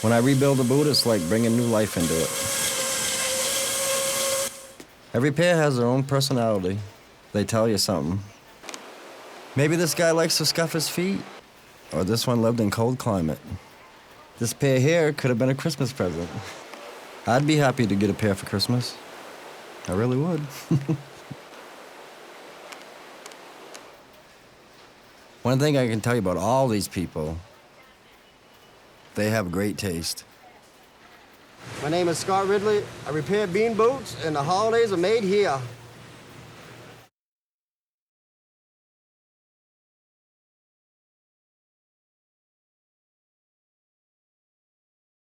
When I rebuild a boot, it's like bringing new life into it. Every pair has their own personality. They tell you something. Maybe this guy likes to scuff his feet, or this one lived in cold climate. This pair here could have been a Christmas present. I'd be happy to get a pair for Christmas. I really would. One thing I can tell you about all these people, they have great taste. My name is Scott Ridley. I repair bean boots, and the holidays are made here.